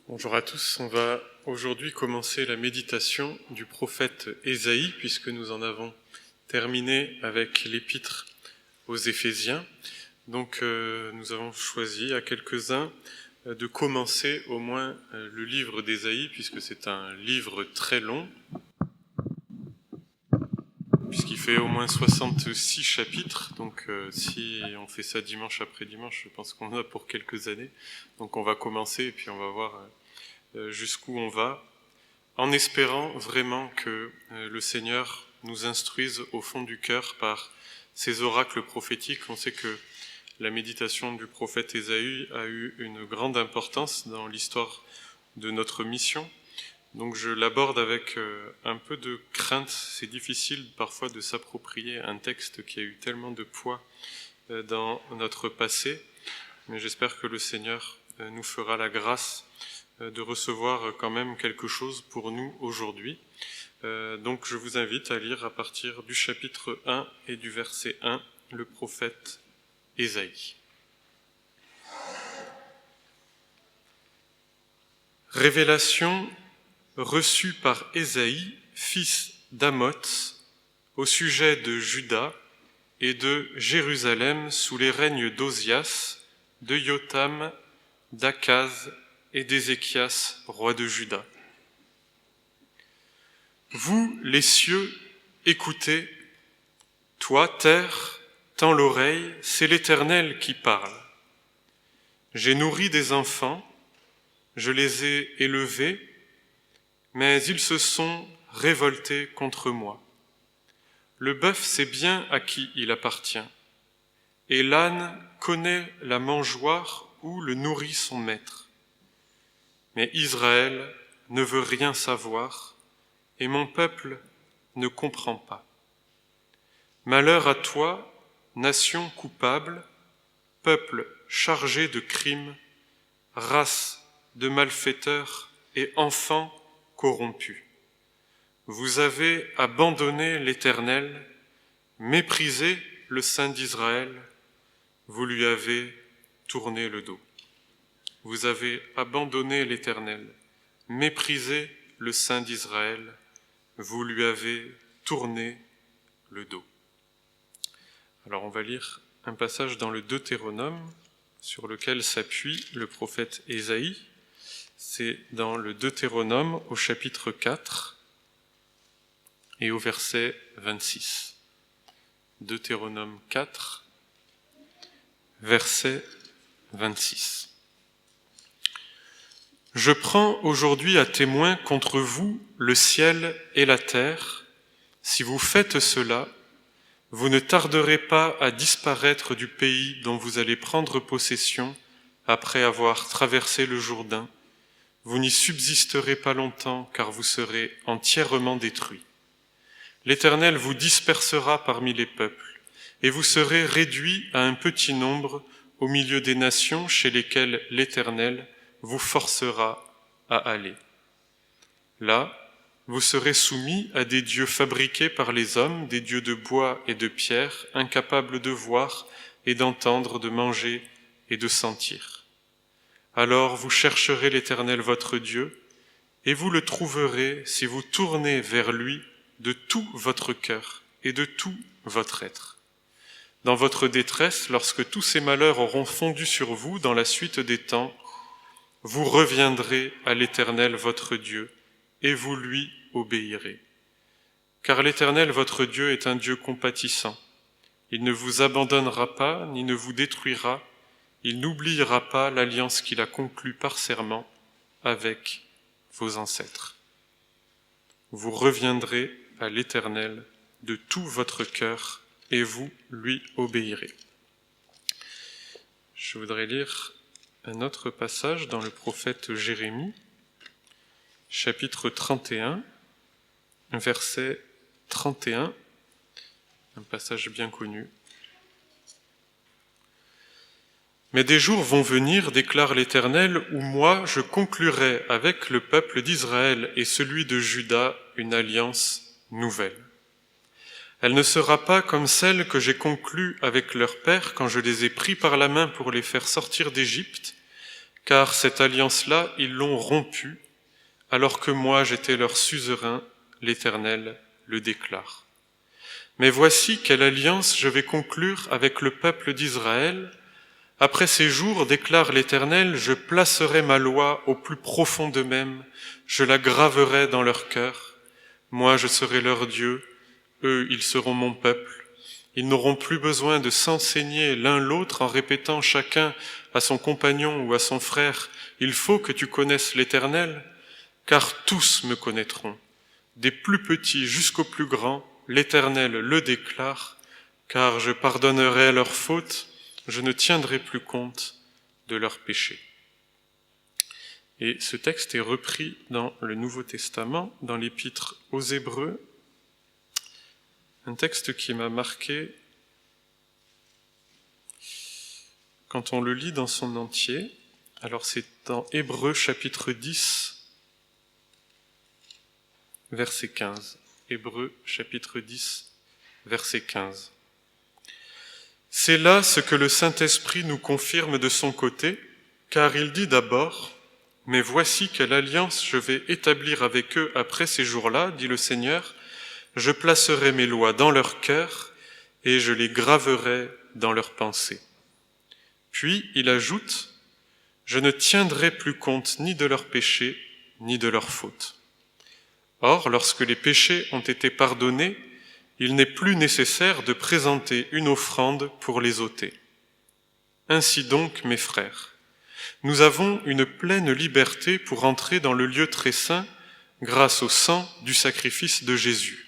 Bonjour à tous, on va aujourd'hui commencer la méditation du prophète Ésaïe, puisque nous en avons terminé avec l'épître aux Éphésiens. Donc nous avons choisi à quelques-uns de commencer au moins le livre d'Ésaïe, puisque c'est un livre très long, puisqu'il fait au moins 66 chapitres, donc si on fait ça dimanche après dimanche, je pense qu'on en a pour quelques années. Donc on va commencer et puis on va voir jusqu'où on va, en espérant vraiment que le Seigneur nous instruise au fond du cœur par ses oracles prophétiques. On sait que la méditation du prophète Ésaïe a eu une grande importance dans l'histoire de notre mission. Donc je l'aborde avec un peu de crainte. C'est difficile parfois de s'approprier un texte qui a eu tellement de poids dans notre passé, mais j'espère que le Seigneur nous fera la grâce de recevoir quand même quelque chose pour nous aujourd'hui. Donc je vous invite à lire à partir du chapitre 1 et du verset 1, le prophète Ésaïe. Révélation reçue par Ésaïe, fils d'Amoz, au sujet de Juda et de Jérusalem sous les règnes d'Ozias, de Jotham, d'Akaz et d'Ézéchias, roi de Juda. Vous, les cieux, écoutez, toi, terre, tends l'oreille, c'est l'Éternel qui parle. J'ai nourri des enfants, je les ai élevés, mais ils se sont révoltés contre moi. Le bœuf sait bien à qui il appartient, et l'âne connaît la mangeoire où le nourrit son maître. Mais Israël ne veut rien savoir, et mon peuple ne comprend pas. Malheur à toi, nation coupable, peuple chargé de crimes, race de malfaiteurs et enfants corrompus. Vous avez abandonné l'Éternel, méprisé le Saint d'Israël, vous lui avez tourné le dos. Vous avez abandonné l'Éternel, méprisé le Saint d'Israël, vous lui avez tourné le dos. Alors on va lire un passage dans le Deutéronome sur lequel s'appuie le prophète Ésaïe. C'est dans le Deutéronome au chapitre 4 et au verset 26. Deutéronome 4, verset 26. Je prends aujourd'hui à témoin contre vous le ciel et la terre. Si vous faites cela, vous ne tarderez pas à disparaître du pays dont vous allez prendre possession après avoir traversé le Jourdain. Vous n'y subsisterez pas longtemps, car vous serez entièrement détruits. L'Éternel vous dispersera parmi les peuples, et vous serez réduits à un petit nombre au milieu des nations chez lesquelles l'Éternel vous forcera à aller. Là, vous serez soumis à des dieux fabriqués par les hommes, des dieux de bois et de pierre, incapables de voir et d'entendre, de manger et de sentir. Alors vous chercherez l'Éternel votre Dieu, et vous le trouverez si vous tournez vers lui de tout votre cœur et de tout votre être. Dans votre détresse, lorsque tous ces malheurs auront fondu sur vous dans la suite des temps, vous reviendrez à l'Éternel votre Dieu, et vous lui obéirez. Car l'Éternel votre Dieu est un Dieu compatissant. Il ne vous abandonnera pas, ni ne vous détruira. Il n'oubliera pas l'alliance qu'il a conclue par serment avec vos ancêtres. Vous reviendrez à l'Éternel de tout votre cœur, et vous lui obéirez. Je voudrais lire un autre passage dans le prophète Jérémie, chapitre 31, verset 31, un passage bien connu. « Mais des jours vont venir, déclare l'Éternel, où moi je conclurai avec le peuple d'Israël et celui de Juda une alliance nouvelle. Elle ne sera pas comme celle que j'ai conclue avec leurs pères quand je les ai pris par la main pour les faire sortir d'Égypte, car cette alliance-là, ils l'ont rompue, alors que moi j'étais leur suzerain, l'Éternel le déclare. Mais voici quelle alliance je vais conclure avec le peuple d'Israël. Après ces jours, déclare l'Éternel, je placerai ma loi au plus profond d'eux-mêmes, je la graverai dans leur cœur. Moi, je serai leur Dieu, eux, ils seront mon peuple. Ils n'auront plus besoin de s'enseigner l'un l'autre en répétant chacun à son compagnon ou à son frère, il faut que tu connaisses l'Éternel, car tous me connaîtront. Des plus petits jusqu'aux plus grands, l'Éternel le déclare, car je pardonnerai leurs fautes, je ne tiendrai plus compte de leurs péchés. Et ce texte est repris dans le Nouveau Testament, dans l'Épître aux Hébreux, un texte qui m'a marqué quand on le lit dans son entier. Alors c'est dans Hébreux chapitre 10, verset 15. Hébreux chapitre 10, verset 15. C'est là ce que le Saint-Esprit nous confirme de son côté, car il dit d'abord, « Mais voici quelle alliance je vais établir avec eux après ces jours-là, dit le Seigneur, je placerai mes lois dans leur cœur et je les graverai dans leurs pensées. » Puis il ajoute, « Je ne tiendrai plus compte ni de leurs péchés, ni de leurs fautes. » Or, lorsque les péchés ont été pardonnés, il n'est plus nécessaire de présenter une offrande pour les ôter. Ainsi donc, mes frères, nous avons une pleine liberté pour entrer dans le lieu très saint grâce au sang du sacrifice de Jésus.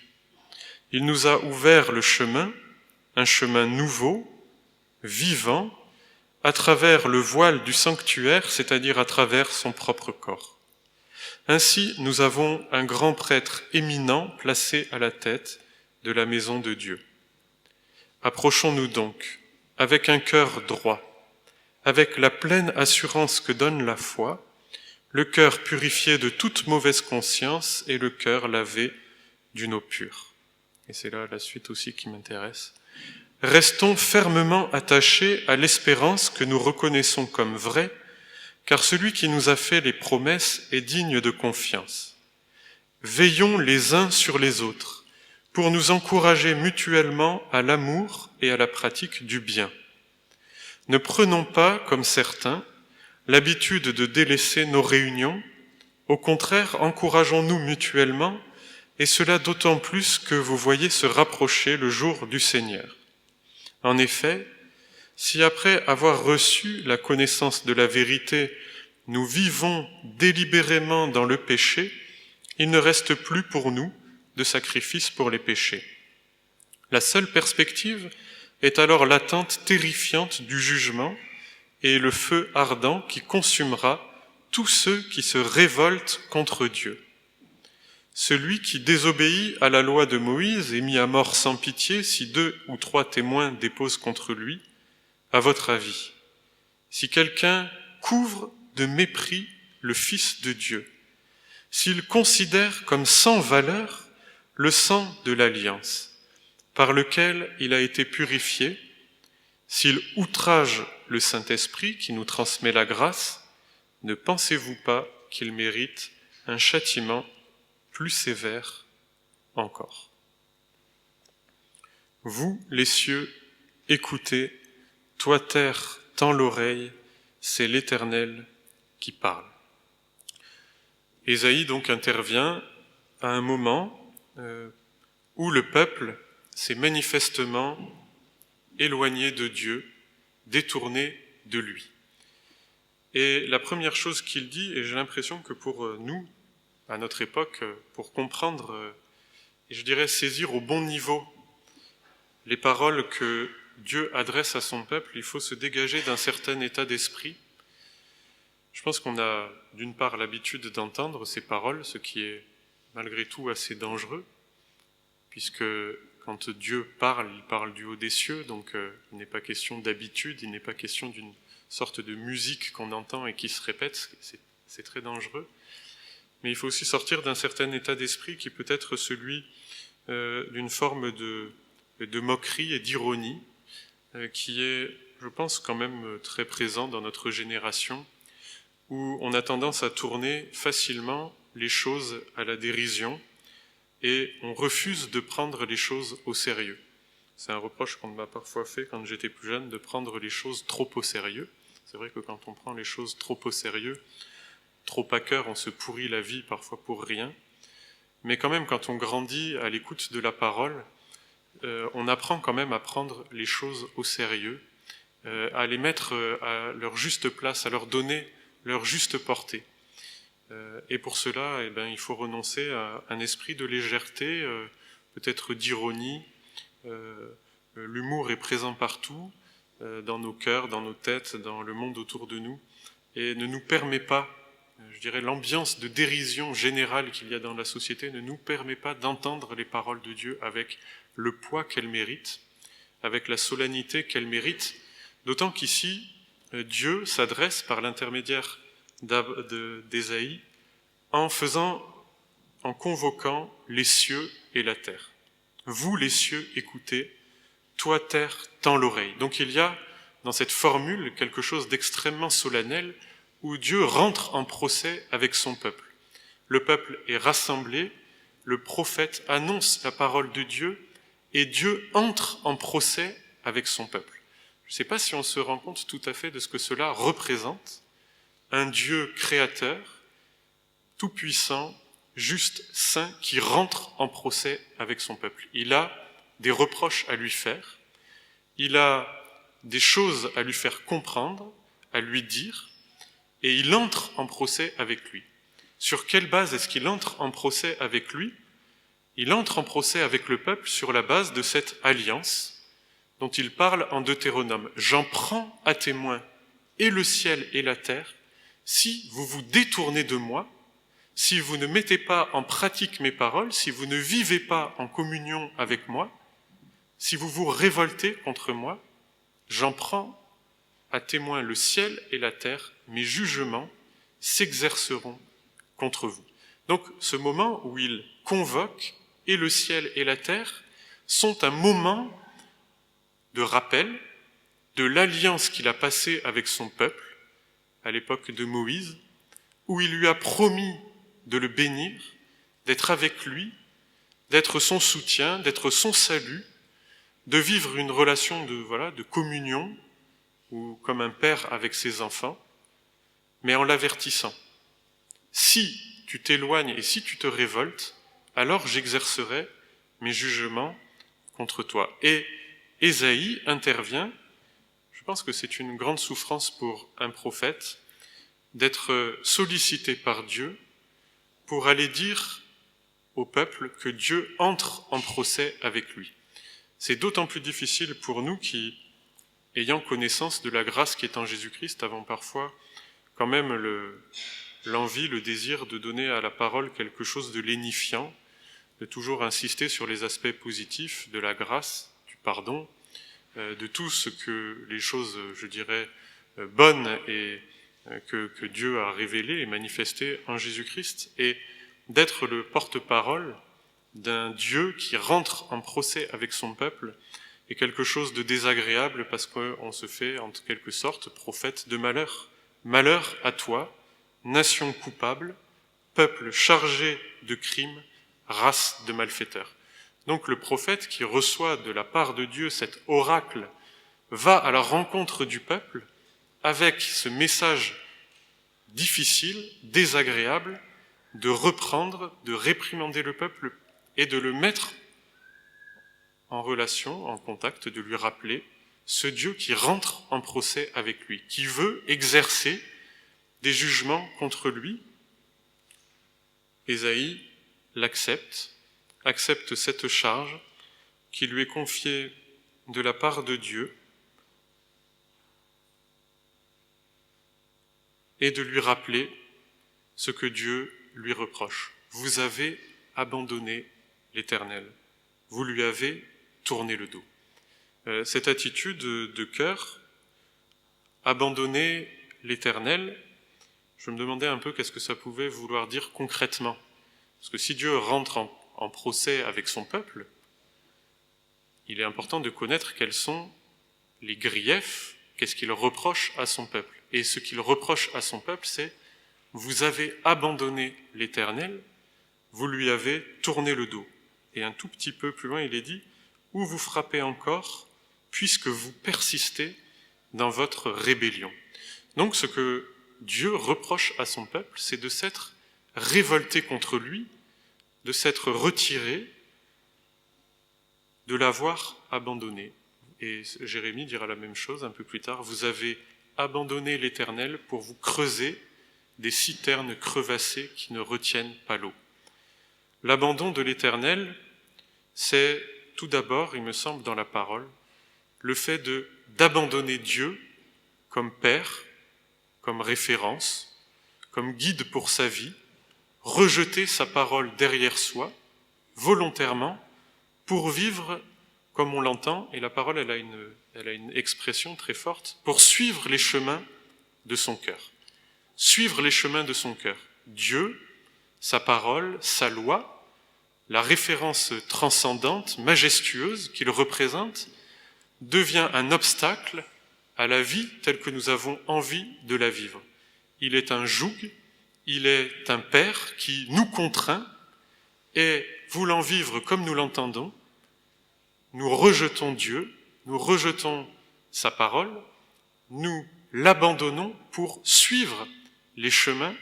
Il nous a ouvert le chemin, un chemin nouveau, vivant, à travers le voile du sanctuaire, c'est-à-dire à travers son propre corps. Ainsi, nous avons un grand prêtre éminent placé à la tête de la maison de Dieu. Approchons-nous donc avec un cœur droit, avec la pleine assurance que donne la foi, le cœur purifié de toute mauvaise conscience et le cœur lavé d'une eau pure. Et c'est là la suite aussi qui m'intéresse. Restons fermement attachés à l'espérance que nous reconnaissons comme vraie, car celui qui nous a fait les promesses est digne de confiance. Veillons les uns sur les autres, pour nous encourager mutuellement à l'amour et à la pratique du bien. Ne prenons pas, comme certains, l'habitude de délaisser nos réunions, au contraire, encourageons-nous mutuellement, et cela d'autant plus que vous voyez se rapprocher le jour du Seigneur. En effet, si après avoir reçu la connaissance de la vérité, nous vivons délibérément dans le péché, il ne reste plus pour nous de sacrifice pour les péchés. La seule perspective est alors l'attente terrifiante du jugement et le feu ardent qui consumera tous ceux qui se révoltent contre Dieu. Celui qui désobéit à la loi de Moïse est mis à mort sans pitié si 2 ou 3 témoins déposent contre lui. À votre avis, si quelqu'un couvre de mépris le Fils de Dieu, s'il considère comme sans valeur le sang de l'alliance, par lequel il a été purifié, s'il outrage le Saint-Esprit qui nous transmet la grâce, ne pensez-vous pas qu'il mérite un châtiment plus sévère encore? Vous, les cieux, écoutez, toi, terre, tends l'oreille, c'est l'Éternel qui parle. Ésaïe donc intervient à un moment où le peuple s'est manifestement éloigné de Dieu, détourné de lui. Et la première chose qu'il dit, et j'ai l'impression que pour nous, à notre époque, pour comprendre, et je dirais saisir au bon niveau les paroles que Dieu adresse à son peuple, il faut se dégager d'un certain état d'esprit. Je pense qu'on a d'une part l'habitude d'entendre ces paroles, ce qui est malgré tout assez dangereux, puisque quand Dieu parle, il parle du haut des cieux, donc il n'est pas question d'habitude, il n'est pas question d'une sorte de musique qu'on entend et qui se répète, c'est très dangereux. Mais il faut aussi sortir d'un certain état d'esprit qui peut être celui d'une forme de moquerie et d'ironie, qui est, je pense, quand même très présent dans notre génération, où on a tendance à tourner facilement les choses à la dérision et on refuse de prendre les choses au sérieux. C'est un reproche qu'on m'a parfois fait quand j'étais plus jeune, de prendre les choses trop au sérieux. C'est vrai que quand on prend les choses trop au sérieux, trop à cœur, on se pourrit la vie parfois pour rien. Mais quand même, quand on grandit à l'écoute de la parole, on apprend quand même à prendre les choses au sérieux, à les mettre à leur juste place, à leur donner leur juste portée. Et pour cela, il faut renoncer à un esprit de légèreté, peut-être d'ironie. L'humour est présent partout, dans nos cœurs, dans nos têtes, dans le monde autour de nous, et ne nous permet pas, je dirais, l'ambiance de dérision générale qu'il y a dans la société ne nous permet pas d'entendre les paroles de Dieu avec le poids qu'elles méritent, avec la solennité qu'elles méritent, d'autant qu'ici, Dieu s'adresse par l'intermédiaire d'Ésaïe en convoquant les cieux et la terre. Vous, les cieux, écoutez, toi, terre, tends l'oreille. Donc il y a dans cette formule quelque chose d'extrêmement solennel où Dieu rentre en procès avec son peuple. Le peuple est rassemblé, le prophète annonce la parole de Dieu et Dieu entre en procès avec son peuple. Je ne sais pas si on se rend compte tout à fait de ce que cela représente. Un Dieu créateur, tout-puissant, juste, saint, qui rentre en procès avec son peuple. Il a des reproches à lui faire, il a des choses à lui faire comprendre, à lui dire, et il entre en procès avec lui. Sur quelle base est-ce qu'il entre en procès avec lui? Il entre en procès avec le peuple sur la base de cette alliance dont il parle en Deutéronome. J'en prends à témoin et le ciel et la terre, si vous vous détournez de moi, si vous ne mettez pas en pratique mes paroles, si vous ne vivez pas en communion avec moi, si vous vous révoltez contre moi, j'en prends à témoin le ciel et la terre, mes jugements s'exerceront contre vous. Donc ce moment où il convoque et le ciel et la terre sont un moment de rappel de l'alliance qu'il a passée avec son peuple à l'époque de Moïse, où il lui a promis de le bénir, d'être avec lui, d'être son soutien, d'être son salut, de vivre une relation de communion, ou comme un père avec ses enfants, mais en l'avertissant. Si tu t'éloignes et si tu te révoltes, alors j'exercerai mes jugements contre toi. Et Ésaïe intervient. Je pense que c'est une grande souffrance pour un prophète d'être sollicité par Dieu pour aller dire au peuple que Dieu entre en procès avec lui. C'est d'autant plus difficile pour nous qui, ayant connaissance de la grâce qui est en Jésus-Christ, avons parfois quand même l'envie, le désir de donner à la parole quelque chose de lénifiant, de toujours insister sur les aspects positifs de la grâce, du pardon, de tout ce que les choses, je dirais, bonnes et que Dieu a révélées et manifestées en Jésus-Christ, et d'être le porte-parole d'un Dieu qui rentre en procès avec son peuple est quelque chose de désagréable parce qu'on se fait, en quelque sorte, prophète de malheur. Malheur à toi, nation coupable, peuple chargé de crimes, race de malfaiteurs. Donc le prophète qui reçoit de la part de Dieu cet oracle va à la rencontre du peuple avec ce message difficile, désagréable, de reprendre, de réprimander le peuple et de le mettre en relation, en contact, de lui rappeler ce Dieu qui rentre en procès avec lui, qui veut exercer des jugements contre lui. Ésaïe l'accepte, accepte cette charge qui lui est confiée de la part de Dieu et de lui rappeler ce que Dieu lui reproche. Vous avez abandonné l'Éternel, vous lui avez tourné le dos. Cette attitude de cœur, abandonner l'Éternel, je me demandais un peu qu'est-ce que ça pouvait vouloir dire concrètement. Parce que si Dieu rentre en procès avec son peuple, il est important de connaître quels sont les griefs, qu'est-ce qu'il reproche à son peuple. Et ce qu'il reproche à son peuple, c'est « Vous avez abandonné l'Éternel, vous lui avez tourné le dos. » Et un tout petit peu plus loin, il est dit « Ou vous frappez encore, puisque vous persistez dans votre rébellion. » Donc ce que Dieu reproche à son peuple, c'est de s'être révolté contre lui, de s'être retiré, de l'avoir abandonné. Et Jérémie dira la même chose un peu plus tard. Vous avez abandonné l'Éternel pour vous creuser des citernes crevassées qui ne retiennent pas l'eau. L'abandon de l'Éternel, c'est tout d'abord, il me semble, dans la parole, le fait d'abandonner Dieu comme Père, comme référence, comme guide pour sa vie, rejeter sa parole derrière soi, volontairement, pour vivre comme on l'entend, et la parole, elle a une expression très forte, pour suivre les chemins de son cœur. Suivre les chemins de son cœur. Dieu, sa parole, sa loi, la référence transcendante, majestueuse qu'il représente, devient un obstacle à la vie telle que nous avons envie de la vivre. Il est un joug, il est un père qui nous contraint, et voulant vivre comme nous l'entendons, nous rejetons Dieu, nous rejetons sa parole, nous l'abandonnons pour suivre les chemins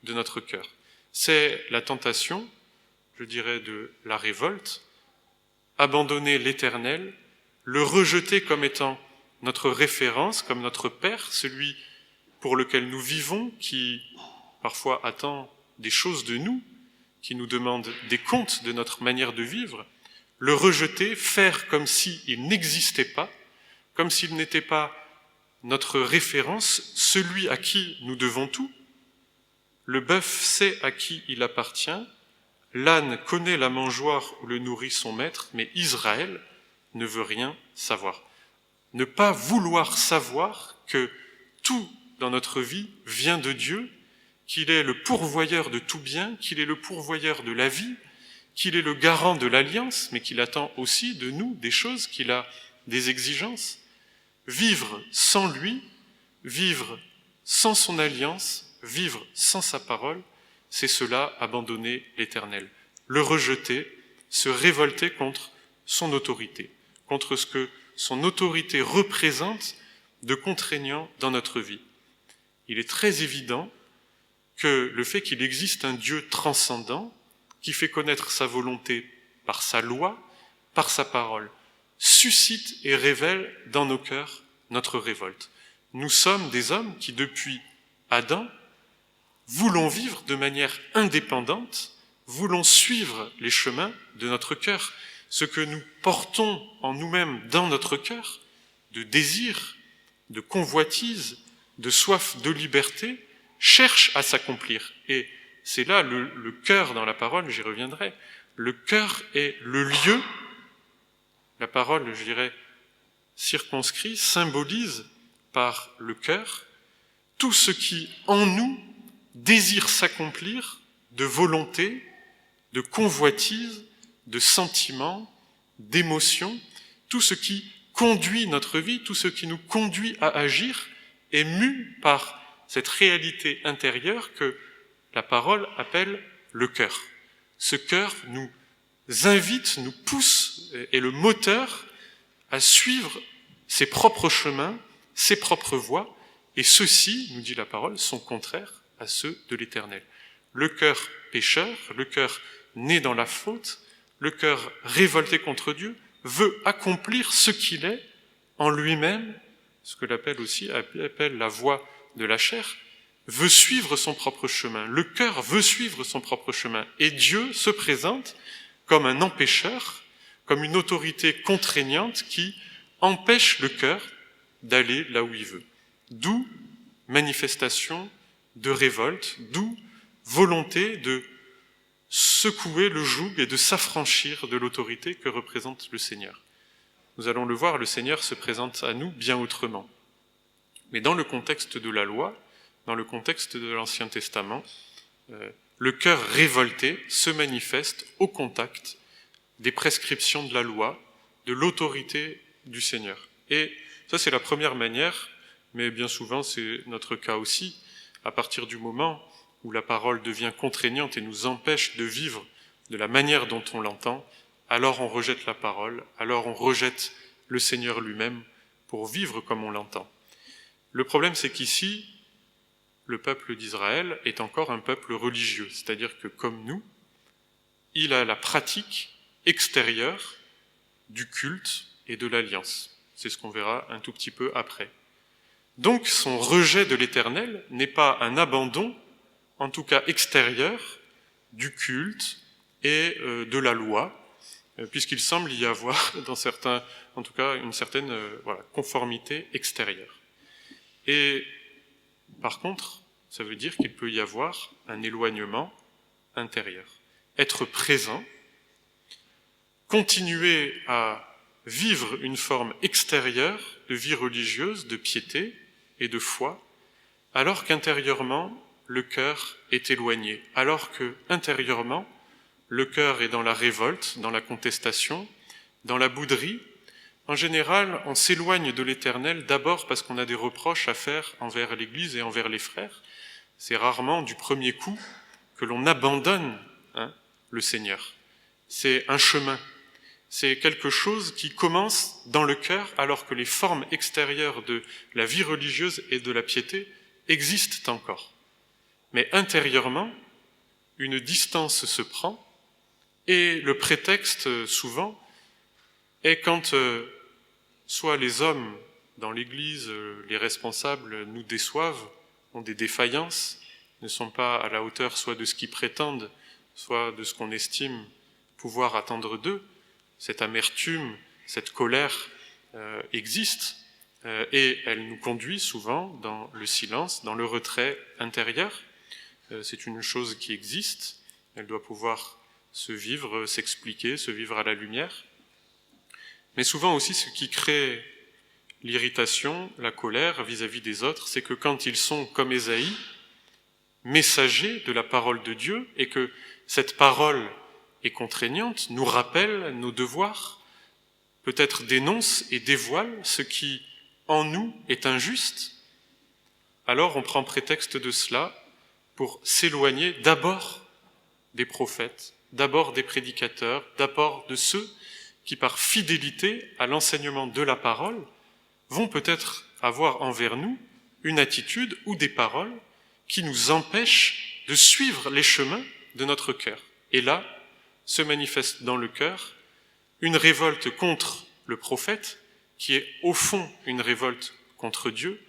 de notre cœur. C'est la tentation, je dirais, de la révolte, abandonner l'Éternel, le rejeter comme étant notre référence, comme notre Père, celui pour lequel nous vivons, qui parfois attend des choses de nous, qui nous demande des comptes de notre manière de vivre, le rejeter, faire comme s'il n'existait pas, comme s'il n'était pas notre référence, celui à qui nous devons tout. Le bœuf sait à qui il appartient, l'âne connaît la mangeoire où le nourrit son maître, mais Israël ne veut rien savoir. Ne pas vouloir savoir que tout dans notre vie vient de Dieu, qu'il est le pourvoyeur de tout bien, qu'il est le pourvoyeur de la vie, qu'il est le garant de l'alliance, mais qu'il attend aussi de nous des choses, qu'il a des exigences. Vivre sans lui, vivre sans son alliance, vivre sans sa parole, c'est cela, abandonner l'Éternel. Le rejeter, se révolter contre son autorité, contre ce que son autorité représente de contraignant dans notre vie. Il est très évident que le fait qu'il existe un Dieu transcendant, qui fait connaître sa volonté par sa loi, par sa parole, suscite et révèle dans nos cœurs notre révolte. Nous sommes des hommes qui, depuis Adam, voulons vivre de manière indépendante, voulons suivre les chemins de notre cœur. Ce que nous portons en nous-mêmes dans notre cœur, de désir, de convoitise, de soif de liberté, cherche à s'accomplir. Et c'est là le cœur dans la parole, j'y reviendrai. Le cœur est le lieu, la parole, je dirais, circonscrit, symbolise par le cœur tout ce qui, en nous, désire s'accomplir de volonté, de convoitise, de sentiments, d'émotions, tout ce qui conduit notre vie, tout ce qui nous conduit à agir est mu par cette réalité intérieure que la parole appelle le cœur. Ce cœur nous invite, nous pousse, est le moteur à suivre ses propres chemins, ses propres voies, et ceux-ci, nous dit la parole, sont contraires à ceux de l'Éternel. Le cœur pécheur, le cœur né dans la faute, le cœur révolté contre Dieu, veut accomplir ce qu'il est en lui-même, ce que l'appelle aussi appelle la voie de la chair, veut suivre son propre chemin. Le cœur veut suivre son propre chemin. Et Dieu se présente comme un empêcheur, comme une autorité contraignante qui empêche le cœur d'aller là où il veut. D'où manifestation de révolte, d'où volonté de secouer le joug et de s'affranchir de l'autorité que représente le Seigneur. Nous allons le voir, le Seigneur se présente à nous bien autrement. Mais dans le contexte de la loi, dans le contexte de l'Ancien Testament, le cœur révolté se manifeste au contact des prescriptions de la loi, de l'autorité du Seigneur. Et ça, c'est la première manière mais bien souvent c'est notre cas aussi. À partir du moment où la parole devient contraignante et nous empêche de vivre de la manière dont on l'entend, alors on rejette la parole, alors on rejette le Seigneur lui-même pour vivre comme on l'entend. Le problème, c'est qu'ici, le peuple d'Israël est encore un peuple religieux, c'est-à-dire que comme nous, il a la pratique extérieure du culte et de l'alliance. C'est ce qu'on verra un tout petit peu après. Donc son rejet de l'Éternel n'est pas un abandon, en tout cas extérieur, du culte et de la loi, puisqu'il semble y avoir, dans certains, en tout cas, une certaine conformité extérieure. Et par contre, ça veut dire qu'il peut y avoir un éloignement intérieur. Être présent, continuer à vivre une forme extérieure de vie religieuse, de piété et de foi, alors qu'intérieurement, le cœur est éloigné, alors que intérieurement, le cœur est dans la révolte, dans la contestation, dans la bouderie. En général, on s'éloigne de l'Éternel d'abord parce qu'on a des reproches à faire envers l'Église et envers les frères. C'est rarement du premier coup que l'on abandonne le Seigneur. C'est un chemin. C'est quelque chose qui commence dans le cœur alors que les formes extérieures de la vie religieuse et de la piété existent encore. Mais intérieurement, une distance se prend et le prétexte souvent est quand soit les hommes dans l'Église, les responsables nous déçoivent, ont des défaillances, ne sont pas à la hauteur soit de ce qu'ils prétendent, soit de ce qu'on estime pouvoir attendre d'eux. Cette amertume, cette colère existe et elle nous conduit souvent dans le silence, dans le retrait intérieur. C'est une chose qui existe, elle doit pouvoir se vivre, s'expliquer, se vivre à la lumière. Mais souvent aussi ce qui crée l'irritation, la colère vis-à-vis des autres, c'est que quand ils sont comme Ésaïe, messagers de la parole de Dieu, et que cette parole est contraignante, nous rappelle nos devoirs, peut-être dénonce et dévoile ce qui, en nous, est injuste, alors on prend prétexte de cela pour s'éloigner d'abord des prophètes, d'abord des prédicateurs, d'abord de ceux qui, par fidélité à l'enseignement de la parole, vont peut-être avoir envers nous une attitude ou des paroles qui nous empêchent de suivre les chemins de notre cœur. Et là, se manifeste dans le cœur une révolte contre le prophète, qui est au fond une révolte contre Dieu,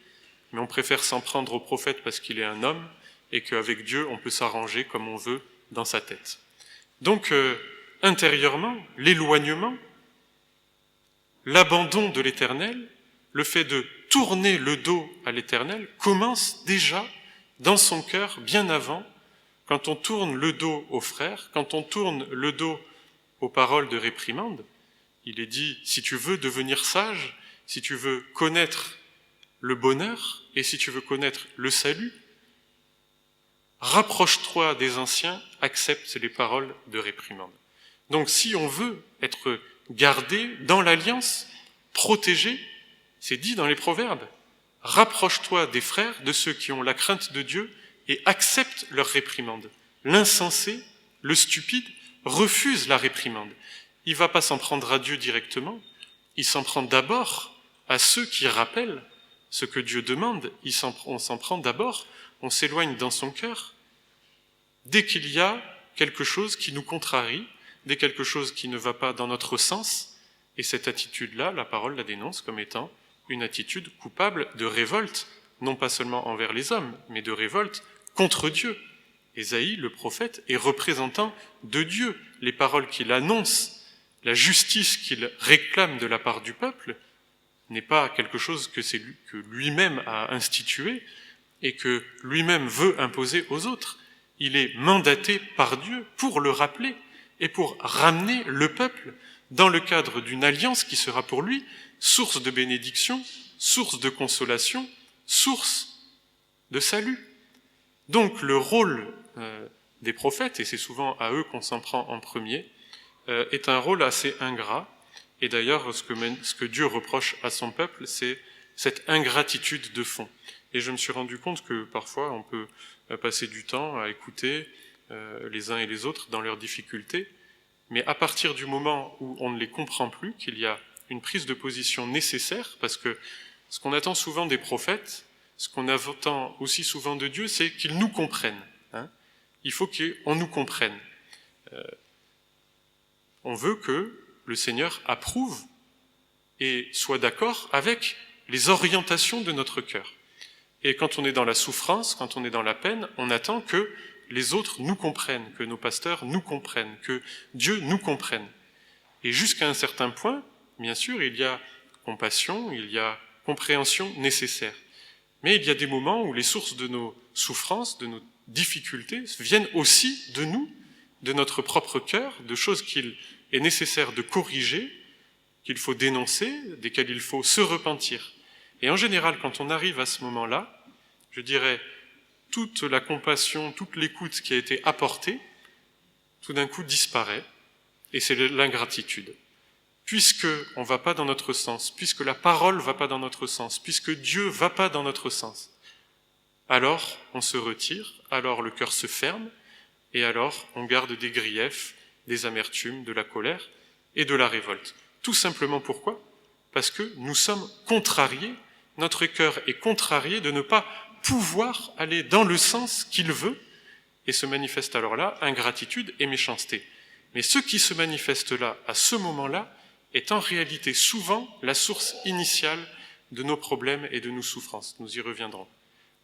mais on préfère s'en prendre au prophète parce qu'il est un homme, et qu'avec Dieu, on peut s'arranger comme on veut dans sa tête. Donc, intérieurement, l'éloignement, l'abandon de l'Éternel, le fait de tourner le dos à l'Éternel, commence déjà dans son cœur bien avant, quand on tourne le dos aux frères, quand on tourne le dos aux paroles de réprimande. Il est dit, si tu veux devenir sage, si tu veux connaître le bonheur et si tu veux connaître le salut, rapproche-toi des anciens, accepte les paroles de réprimande. Donc si on veut être gardé dans l'alliance, protégé, c'est dit dans les Proverbes, rapproche-toi des frères, de ceux qui ont la crainte de Dieu et accepte leur réprimande. L'insensé, le stupide, refuse la réprimande. Il ne va pas s'en prendre à Dieu directement, il s'en prend d'abord à ceux qui rappellent ce que Dieu demande, on s'en prend d'abord, on s'éloigne dans son cœur. Dès qu'il y a quelque chose qui nous contrarie, dès quelque chose qui ne va pas dans notre sens, et cette attitude-là, la parole la dénonce comme étant une attitude coupable de révolte, non pas seulement envers les hommes, mais de révolte contre Dieu. Ésaïe, le prophète, est représentant de Dieu. Les paroles qu'il annonce, la justice qu'il réclame de la part du peuple, n'est pas quelque chose que lui-même a institué et que lui-même veut imposer aux autres. Il est mandaté par Dieu pour le rappeler et pour ramener le peuple dans le cadre d'une alliance qui sera pour lui source de bénédiction, source de consolation, source de salut. Donc le rôle des prophètes, et c'est souvent à eux qu'on s'en prend en premier, est un rôle assez ingrat. Et d'ailleurs, ce que Dieu reproche à son peuple, c'est cette ingratitude de fond. Et je me suis rendu compte que parfois on peut passer du temps à écouter les uns et les autres dans leurs difficultés, mais à partir du moment où on ne les comprend plus, qu'il y a une prise de position nécessaire, parce que ce qu'on attend souvent des prophètes, ce qu'on attend aussi souvent de Dieu, c'est qu'ils nous comprennent. Il faut qu'on nous comprenne. On veut que le Seigneur approuve et soit d'accord avec les orientations de notre cœur. Et quand on est dans la souffrance, quand on est dans la peine, on attend que les autres nous comprennent, que nos pasteurs nous comprennent, que Dieu nous comprenne. Et jusqu'à un certain point, bien sûr, il y a compassion, il y a compréhension nécessaire. Mais il y a des moments où les sources de nos souffrances, de nos difficultés, viennent aussi de nous, de notre propre cœur, de choses qu'il est nécessaire de corriger, qu'il faut dénoncer, desquelles il faut se repentir. Et en général, quand on arrive à ce moment-là, je dirais, toute la compassion, toute l'écoute qui a été apportée, tout d'un coup disparaît, et c'est l'ingratitude. Puisque on ne va pas dans notre sens, puisque la parole ne va pas dans notre sens, puisque Dieu ne va pas dans notre sens, alors on se retire, alors le cœur se ferme, et alors on garde des griefs, des amertumes, de la colère et de la révolte. Tout simplement pourquoi ? Parce que nous sommes contrariés, notre cœur est contrarié de ne pas pouvoir aller dans le sens qu'il veut, et se manifeste alors là ingratitude et méchanceté. Mais ce qui se manifeste là, à ce moment-là, est en réalité souvent la source initiale de nos problèmes et de nos souffrances. Nous y reviendrons.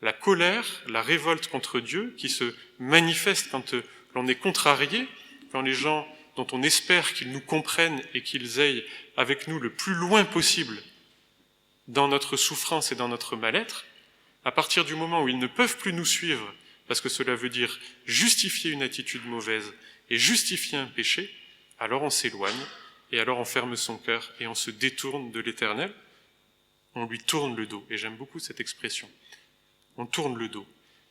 La colère, la révolte contre Dieu, qui se manifeste quand l'on est contrarié, quand les gens dont on espère qu'ils nous comprennent et qu'ils aillent avec nous le plus loin possible dans notre souffrance et dans notre mal-être, à partir du moment où ils ne peuvent plus nous suivre, parce que cela veut dire justifier une attitude mauvaise et justifier un péché, alors on s'éloigne, et alors on ferme son cœur et on se détourne de l'Éternel, on lui tourne le dos. Et j'aime beaucoup cette expression. On tourne le dos.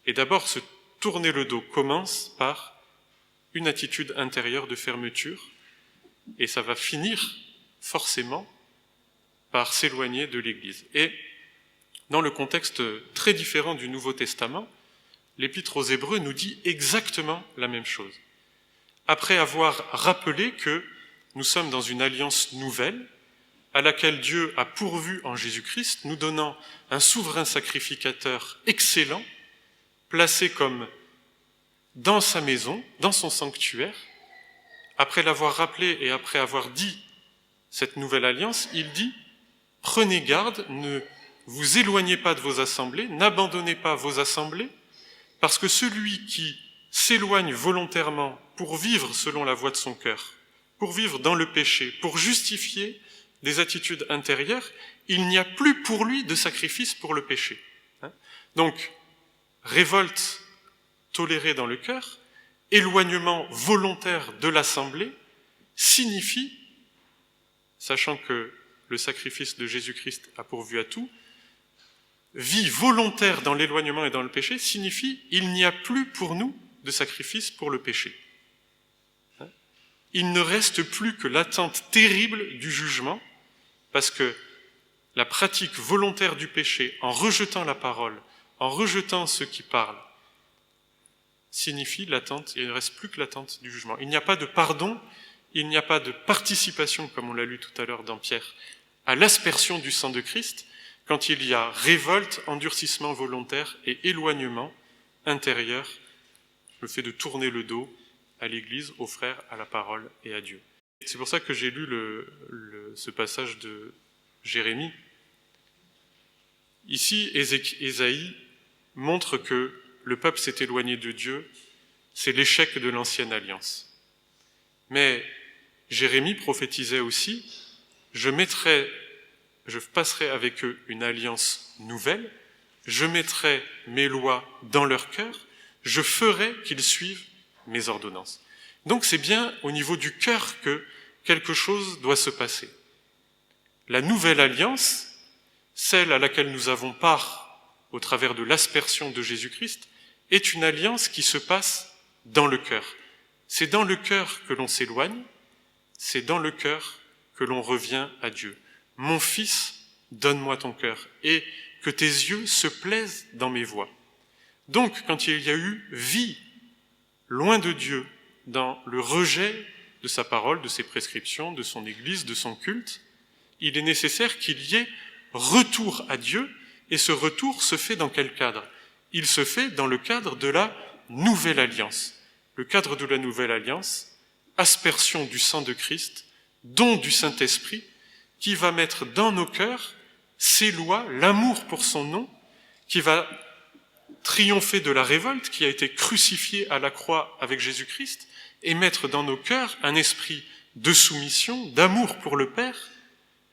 Et d'abord, se tourner le dos commence par une attitude intérieure de fermeture, et ça va finir forcément par s'éloigner de l'Église. Et dans le contexte très différent du Nouveau Testament, l'Épître aux Hébreux nous dit exactement la même chose. Après avoir rappelé que nous sommes dans une alliance nouvelle, à laquelle Dieu a pourvu en Jésus-Christ, nous donnant un souverain sacrificateur excellent, placé comme dans sa maison, dans son sanctuaire. Après l'avoir rappelé et après avoir dit cette nouvelle alliance, il dit « Prenez garde, ne vous éloignez pas de vos assemblées, n'abandonnez pas vos assemblées, parce que celui qui s'éloigne volontairement pour vivre selon la voie de son cœur, pour vivre dans le péché, pour justifier des attitudes intérieures, il n'y a plus pour lui de sacrifice pour le péché. » Donc, révolte tolérée dans le cœur, éloignement volontaire de l'assemblée, signifie, sachant que le sacrifice de Jésus-Christ a pourvu à tout, vie volontaire dans l'éloignement et dans le péché signifie il n'y a plus pour nous de sacrifice pour le péché. Il ne reste plus que l'attente terrible du jugement, parce que la pratique volontaire du péché, en rejetant la parole, en rejetant ceux qui parlent, signifie l'attente, il ne reste plus que l'attente du jugement. Il n'y a pas de pardon, il n'y a pas de participation, comme on l'a lu tout à l'heure dans Pierre, à l'aspersion du sang de Christ, quand il y a révolte, endurcissement volontaire et éloignement intérieur, le fait de tourner le dos à l'Église, aux frères, à la parole et à Dieu. C'est pour ça que j'ai lu ce passage de Jérémie. Ici, Ésaïe montre que le peuple s'est éloigné de Dieu, c'est l'échec de l'ancienne alliance. Mais Jérémie prophétisait aussi, je passerai avec eux une alliance nouvelle, je mettrai mes lois dans leur cœur, je ferai qu'ils suivent mes ordonnances. Donc c'est bien au niveau du cœur que quelque chose doit se passer. La nouvelle alliance, celle à laquelle nous avons part au travers de l'aspersion de Jésus-Christ, est une alliance qui se passe dans le cœur. C'est dans le cœur que l'on s'éloigne, c'est dans le cœur que l'on revient à Dieu. Mon fils, donne-moi ton cœur, et que tes yeux se plaisent dans mes voies. Donc, quand il y a eu vie loin de Dieu, dans le rejet de sa parole, de ses prescriptions, de son Église, de son culte, il est nécessaire qu'il y ait retour à Dieu, et ce retour se fait dans quel cadre? Il se fait dans le cadre de la nouvelle alliance. Le cadre de la nouvelle alliance, aspersion du sang de Christ, don du Saint-Esprit, qui va mettre dans nos cœurs ses lois, l'amour pour son nom, qui va triompher de la révolte, qui a été crucifiée à la croix avec Jésus-Christ, et mettre dans nos cœurs un esprit de soumission, d'amour pour le Père,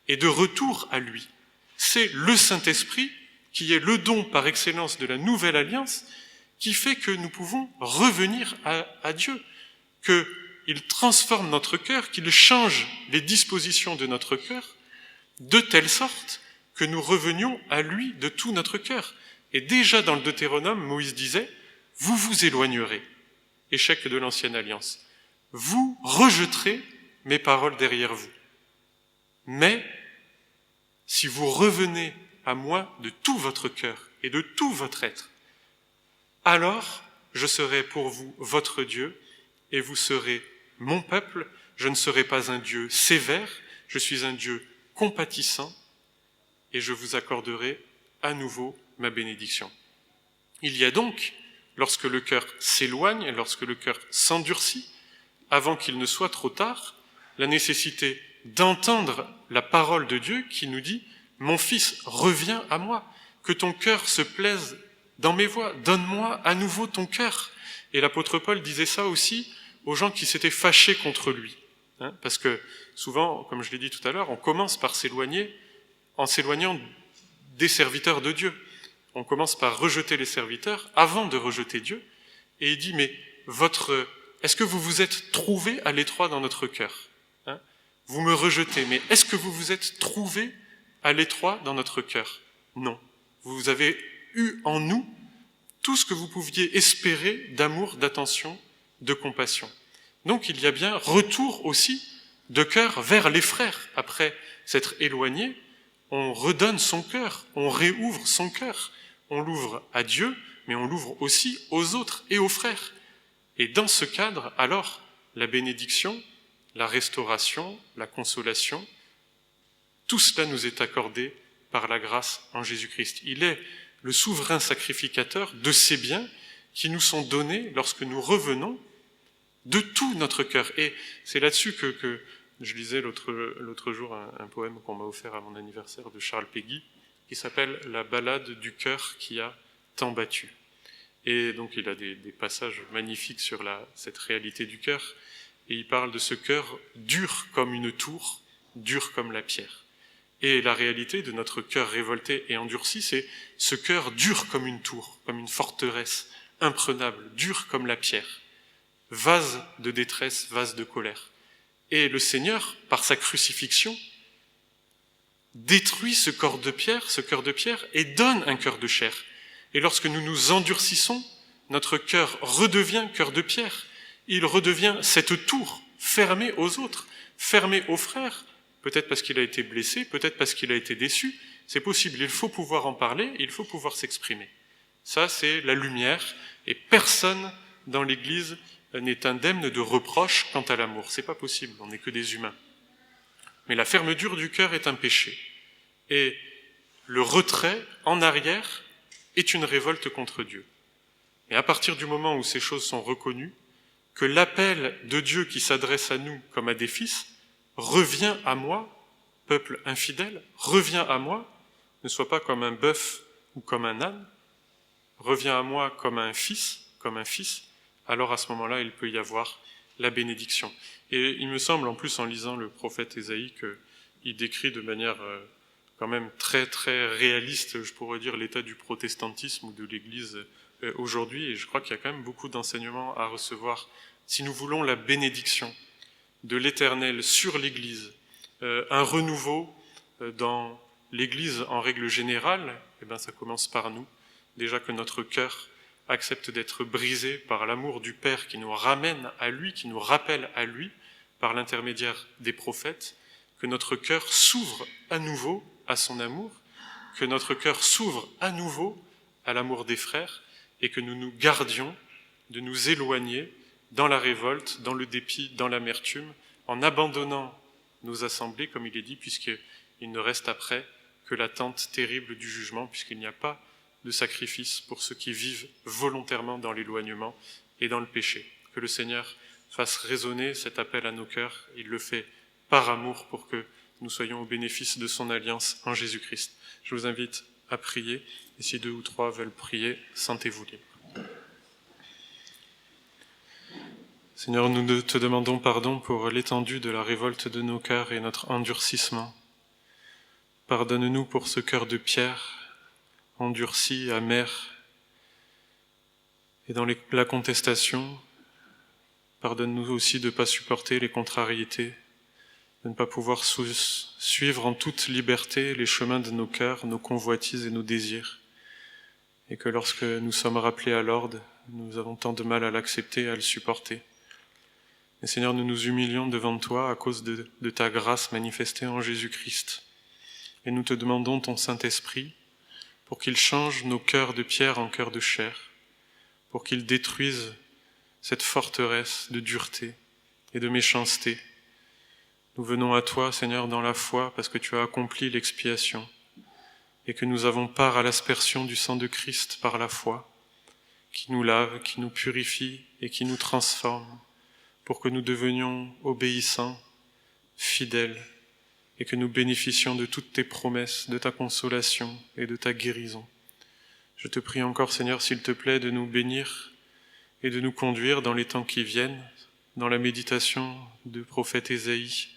et de retour à lui. C'est le Saint-Esprit qui est le don par excellence de la nouvelle alliance, qui fait que nous pouvons revenir à Dieu, qu'il transforme notre cœur, qu'il change les dispositions de notre cœur, de telle sorte que nous revenions à lui de tout notre cœur. Et déjà dans le Deutéronome, Moïse disait, « Vous vous éloignerez », échec de l'ancienne alliance, « Vous rejeterez mes paroles derrière vous. Mais si vous revenez à moi de tout votre cœur et de tout votre être, alors je serai pour vous votre Dieu et vous serez mon peuple. Je ne serai pas un Dieu sévère, je suis un Dieu compatissant et je vous accorderai à nouveau ma bénédiction. » Il y a donc, lorsque le cœur s'éloigne, lorsque le cœur s'endurcit, avant qu'il ne soit trop tard, la nécessité d'entendre la parole de Dieu qui nous dit « Mon fils, reviens à moi, que ton cœur se plaise dans mes voies, donne-moi à nouveau ton cœur. » Et l'apôtre Paul disait ça aussi aux gens qui s'étaient fâchés contre lui. Parce que souvent, comme je l'ai dit tout à l'heure, on commence par s'éloigner en s'éloignant des serviteurs de Dieu. On commence par rejeter les serviteurs avant de rejeter Dieu. Et il dit, mais est-ce que vous vous êtes trouvé à l'étroit dans notre cœur? Vous me rejetez, mais est-ce que vous vous êtes trouvé à l'étroit dans notre cœur? Non. Vous avez eu en nous tout ce que vous pouviez espérer d'amour, d'attention, de compassion. Donc il y a bien retour aussi de cœur vers les frères. Après s'être éloigné, on redonne son cœur, on réouvre son cœur. On l'ouvre à Dieu, mais on l'ouvre aussi aux autres et aux frères. Et dans ce cadre, alors, la bénédiction, la restauration, la consolation, tout cela nous est accordé par la grâce en Jésus-Christ. Il est le souverain sacrificateur de ces biens qui nous sont donnés lorsque nous revenons de tout notre cœur. Et c'est là-dessus que je lisais l'autre jour un poème qu'on m'a offert à mon anniversaire de Charles Péguy, qui s'appelle « La ballade du cœur qui a tant battu ». Et donc il a des passages magnifiques sur cette réalité du cœur, et il parle de ce cœur dur comme une tour, dur comme la pierre. Et la réalité de notre cœur révolté et endurci, c'est ce cœur dur comme une tour, comme une forteresse, imprenable, dur comme la pierre, vase de détresse, vase de colère. Et le Seigneur, par sa crucifixion, détruit ce cœur de pierre, et donne un cœur de chair. Et lorsque nous nous endurcissons, notre cœur redevient cœur de pierre. Il redevient cette tour fermée aux autres, fermée aux frères, peut-être parce qu'il a été blessé, peut-être parce qu'il a été déçu. C'est possible, il faut pouvoir en parler, il faut pouvoir s'exprimer. Ça, c'est la lumière, et personne dans l'Église n'est indemne de reproches quant à l'amour. C'est pas possible, on n'est que des humains. Mais la fermeture du cœur est un péché. Et le retrait en arrière est une révolte contre Dieu. Et à partir du moment où ces choses sont reconnues, que l'appel de Dieu qui s'adresse à nous comme à des fils, reviens à moi, peuple infidèle, reviens à moi, ne sois pas comme un bœuf ou comme un âne, reviens à moi comme un fils, alors à ce moment-là, il peut y avoir la bénédiction. Et il me semble, en plus, en lisant le prophète Ésaïe, qu'il décrit de manière quand même très, très réaliste, je pourrais dire, l'état du protestantisme ou de l'Église aujourd'hui, et je crois qu'il y a quand même beaucoup d'enseignements à recevoir. Si nous voulons la bénédiction de l'Éternel sur l'Église, un renouveau dans l'Église en règle générale, eh bien ça commence par nous. Déjà que notre cœur accepte d'être brisé par l'amour du Père qui nous ramène à lui, qui nous rappelle à lui, par l'intermédiaire des prophètes, que notre cœur s'ouvre à nouveau à son amour, que notre cœur s'ouvre à nouveau à l'amour des frères et que nous nous gardions de nous éloigner dans la révolte, dans le dépit, dans l'amertume, en abandonnant nos assemblées, comme il est dit, puisqu'il ne reste après que l'attente terrible du jugement, puisqu'il n'y a pas de sacrifice pour ceux qui vivent volontairement dans l'éloignement et dans le péché. Que le Seigneur fasse résonner cet appel à nos cœurs. Il le fait par amour pour que nous soyons au bénéfice de son alliance en Jésus-Christ. Je vous invite à prier, et si 2 ou 3 veulent prier, sentez-vous libres. Seigneur, nous te demandons pardon pour l'étendue de la révolte de nos cœurs et notre endurcissement. Pardonne-nous pour ce cœur de pierre, endurci, amer, et dans la contestation, pardonne-nous aussi de ne pas supporter les contrariétés, de ne pas pouvoir suivre en toute liberté les chemins de nos cœurs, nos convoitises et nos désirs, et que lorsque nous sommes rappelés à l'ordre, nous avons tant de mal à l'accepter et à le supporter. Mais Seigneur, nous nous humilions devant toi à cause de ta grâce manifestée en Jésus-Christ, et nous te demandons ton Saint-Esprit pour qu'il change nos cœurs de pierre en cœurs de chair, pour qu'il détruise cette forteresse de dureté et de méchanceté. Nous venons à toi, Seigneur, dans la foi, parce que tu as accompli l'expiation et que nous avons part à l'aspersion du sang de Christ par la foi, qui nous lave, qui nous purifie et qui nous transforme, pour que nous devenions obéissants, fidèles, et que nous bénéficions de toutes tes promesses, de ta consolation et de ta guérison. Je te prie encore, Seigneur, s'il te plaît, de nous bénir et de nous conduire dans les temps qui viennent, dans la méditation du prophète Ésaïe,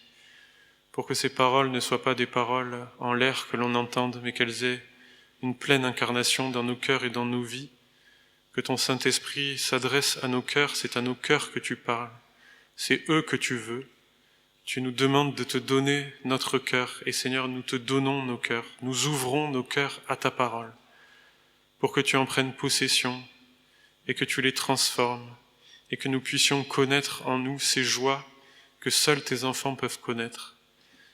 pour que ces paroles ne soient pas des paroles en l'air que l'on entende, mais qu'elles aient une pleine incarnation dans nos cœurs et dans nos vies, que ton Saint-Esprit s'adresse à nos cœurs, c'est à nos cœurs que tu parles, c'est eux que tu veux. Tu nous demandes de te donner notre cœur, et Seigneur, nous te donnons nos cœurs, nous ouvrons nos cœurs à ta parole, pour que tu en prennes possession, et que tu les transformes, et que nous puissions connaître en nous ces joies que seuls tes enfants peuvent connaître.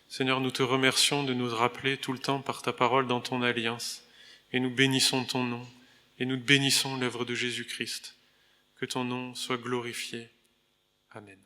Seigneur, nous te remercions de nous rappeler tout le temps par ta parole dans ton alliance, et nous bénissons ton nom, et nous bénissons l'œuvre de Jésus-Christ. Que ton nom soit glorifié. Amen.